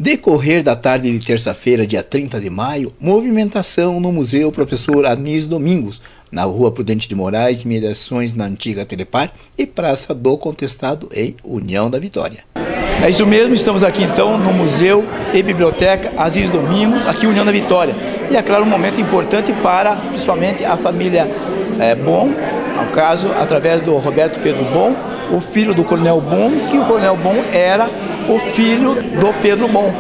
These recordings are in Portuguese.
Decorrer da tarde de terça-feira, dia 30 de maio, movimentação no Museu Professor Anísio Domingos, na Rua Prudente de Moraes, imediações na antiga Telepar e Praça do Contestado, em União da Vitória. É isso mesmo, estamos aqui então no Museu e Biblioteca Anísio Domingos, aqui em União da Vitória. E é claro, um momento importante para, principalmente, a família Bom, no caso, através do Roberto Pedro Bom, o filho do Coronel Bom, que o Coronel Bom era o filho do Pedro Bom,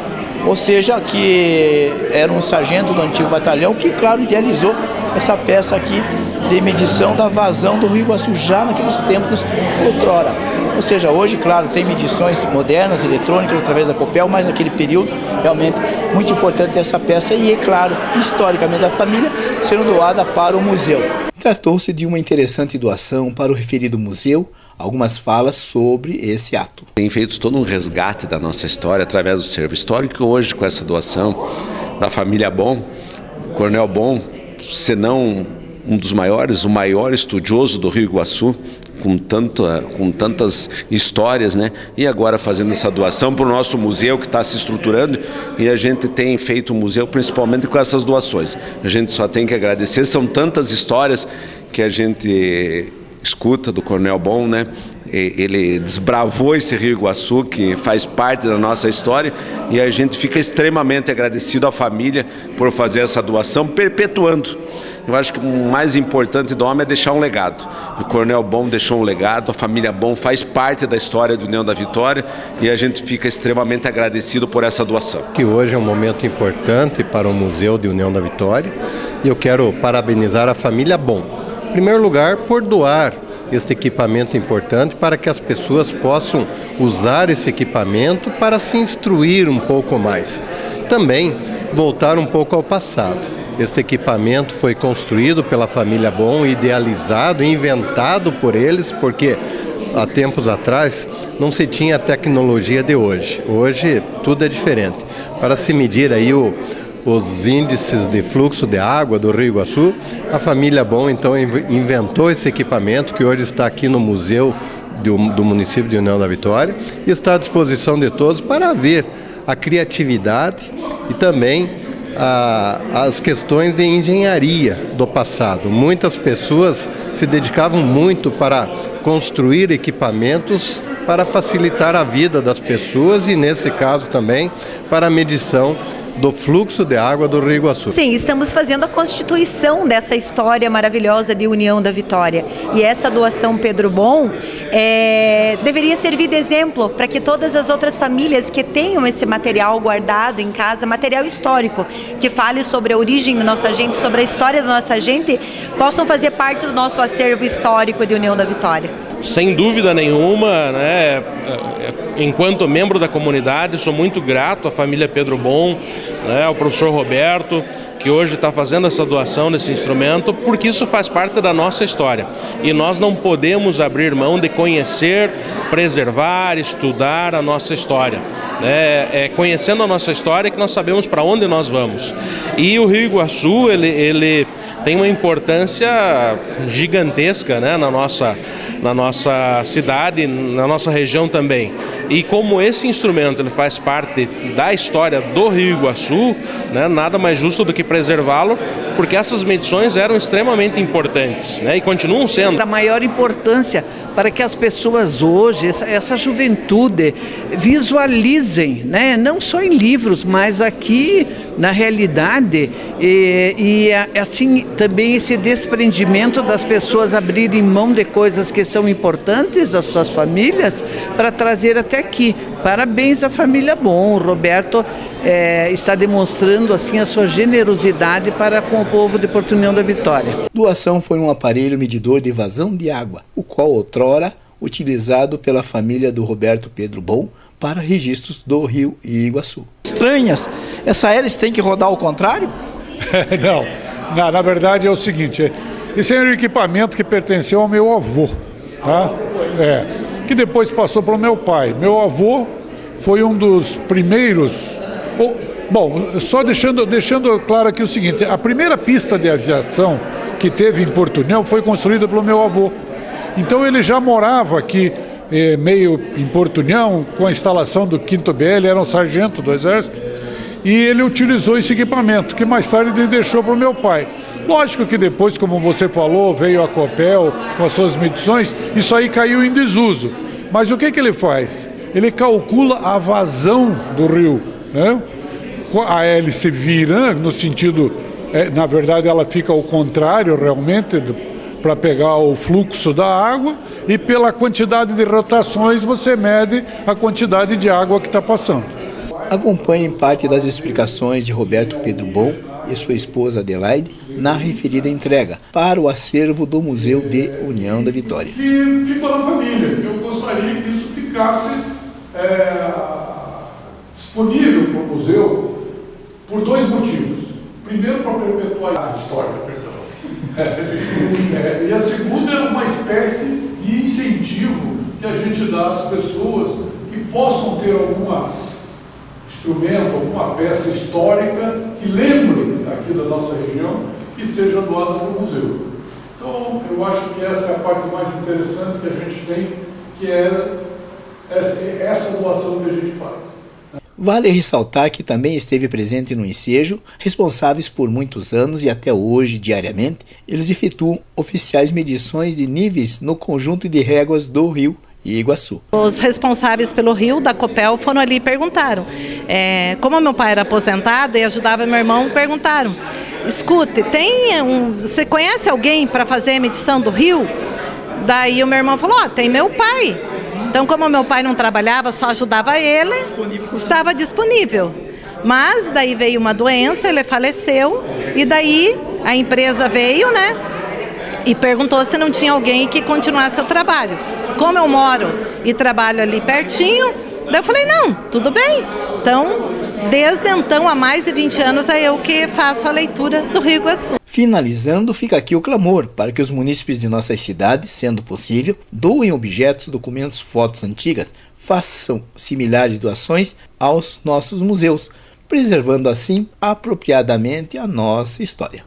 ou seja, que era um sargento do antigo batalhão, que, claro, idealizou essa peça aqui de medição da vazão do Rio Iguaçu, já naqueles tempos outrora. Ou seja, hoje, claro, tem medições modernas, eletrônicas, através da Copel, mas naquele período, realmente, muito importante essa peça e, é claro, historicamente da família, sendo doada para o museu. Tratou-se de uma interessante doação para o referido museu. Algumas falas sobre esse ato. Tem feito todo um resgate da nossa história através do acervo histórico. Hoje, com essa doação da família Bom, o Coronel Bom, se não um dos maiores, o maior estudioso do Rio Iguaçu, com tantas histórias, né? E agora fazendo essa doação para o nosso museu que está se estruturando, e a gente tem feito o museu principalmente com essas doações. A gente só tem que agradecer, são tantas histórias que a gente escuta do Coronel Bom, né? Ele desbravou esse Rio Iguaçu, que faz parte da nossa história, e a gente fica extremamente agradecido à família por fazer essa doação, perpetuando. Eu acho que o mais importante do homem é deixar um legado. O Coronel Bom deixou um legado, a família Bom faz parte da história do União da Vitória, e a gente fica extremamente agradecido por essa doação. Que hoje é um momento importante para o Museu de União da Vitória, e eu quero parabenizar a família Bom. Em primeiro lugar, por doar este equipamento importante para que as pessoas possam usar esse equipamento para se instruir um pouco mais. Também voltar um pouco ao passado. Este equipamento foi construído pela família Bom, idealizado, inventado por eles, porque há tempos atrás não se tinha a tecnologia de hoje. Hoje tudo é diferente. Para se medir aí os índices de fluxo de água do Rio Iguaçu, a família Bom então inventou esse equipamento que hoje está aqui no Museu do município de União da Vitória e está à disposição de todos para ver a criatividade e também as questões de engenharia do passado. Muitas pessoas se dedicavam muito para construir equipamentos para facilitar a vida das pessoas e, nesse caso também, para a medição do fluxo de água do Rio Iguaçu. Sim, estamos fazendo a constituição dessa história maravilhosa de União da Vitória. E essa doação Pedro Bom deveria servir de exemplo para que todas as outras famílias que tenham esse material guardado em casa, material histórico, que fale sobre a origem da nossa gente, sobre a história da nossa gente, possam fazer parte do nosso acervo histórico de União da Vitória. Sem dúvida nenhuma, né, enquanto membro da comunidade, sou muito grato à família Pedro Bom, né, ao professor Roberto, que hoje está fazendo essa doação desse instrumento, porque isso faz parte da nossa história. E nós não podemos abrir mão de conhecer, preservar, estudar a nossa história. É conhecendo a nossa história que nós sabemos para onde nós vamos. E o Rio Iguaçu, ele tem uma importância gigantesca, né, na nossa cidade, na nossa região também. E como esse instrumento ele faz parte da história do Rio Iguaçu, né, nada mais justo do que preservá-lo, porque essas medições eram extremamente importantes, né, e continuam sendo. Da maior importância para que as pessoas hoje, essa juventude, visualizem, né, não só em livros, mas aqui na realidade, e assim também esse desprendimento das pessoas abrirem mão de coisas que são importantes das suas famílias para trazer até aqui. Parabéns à família Bom. O Roberto está demonstrando assim a sua generosidade para com o povo de Porto União da Vitória. Doação foi um aparelho medidor de vazão de água, o qual outrora utilizado pela família do Roberto Pedro Bom para registros do Rio Iguaçu. Estranhas, essa hélice tem que rodar ao contrário? Não, na verdade é o seguinte, esse é um equipamento que pertenceu ao meu avô, tá? Que depois passou para o meu pai. Meu avô foi um dos primeiros. Bom, só deixando claro aqui o seguinte, a primeira pista de aviação que teve em Porto União foi construída pelo meu avô. Então ele já morava aqui meio em Portunhão, com a instalação do 5º BL, era um sargento do Exército, e ele utilizou esse equipamento, que mais tarde ele deixou para o meu pai. Lógico que depois, como você falou, veio a Copel com as suas medições, isso aí caiu em desuso. Mas o que ele faz? Ele calcula a vazão do rio, né? A hélice vira, no sentido, na verdade ela fica ao contrário realmente, para pegar o fluxo da água, e pela quantidade de rotações você mede a quantidade de água que está passando. Acompanhem parte das explicações de Roberto Pedro Bon e sua esposa Adelaide na referida entrega para o acervo do Museu de União da Vitória. Que ficou na família, que eu gostaria que isso ficasse disponível para o museu por 2 motivos. Primeiro, para perpetuar a história, perdão. E a segunda é uma espécie de incentivo que a gente dá às pessoas que possam ter algum instrumento, alguma peça histórica que lembre aqui da nossa região, que seja doada para o museu. Então, eu acho que essa é a parte mais interessante que a gente tem, que é essa doação que a gente faz. Vale ressaltar que também esteve presente no ensejo, responsáveis por muitos anos e até hoje, diariamente, eles efetuam oficiais medições de níveis no conjunto de réguas do rio Iguaçu. Os responsáveis pelo rio da Copel foram ali e perguntaram. Como meu pai era aposentado e ajudava meu irmão, perguntaram: escute, você conhece alguém para fazer a medição do rio? Daí o meu irmão falou: tem meu pai. Então, como meu pai não trabalhava, só ajudava ele, estava disponível. Mas daí veio uma doença, ele faleceu, e daí a empresa veio, né, e perguntou se não tinha alguém que continuasse o trabalho. Como eu moro e trabalho ali pertinho, daí eu falei: não, tudo bem. Então, desde então, há mais de 20 anos, é eu que faço a leitura do Rio Iguaçu. Finalizando, fica aqui o clamor para que os munícipes de nossas cidades, sendo possível, doem objetos, documentos, fotos antigas, façam similares doações aos nossos museus, preservando assim apropriadamente a nossa história.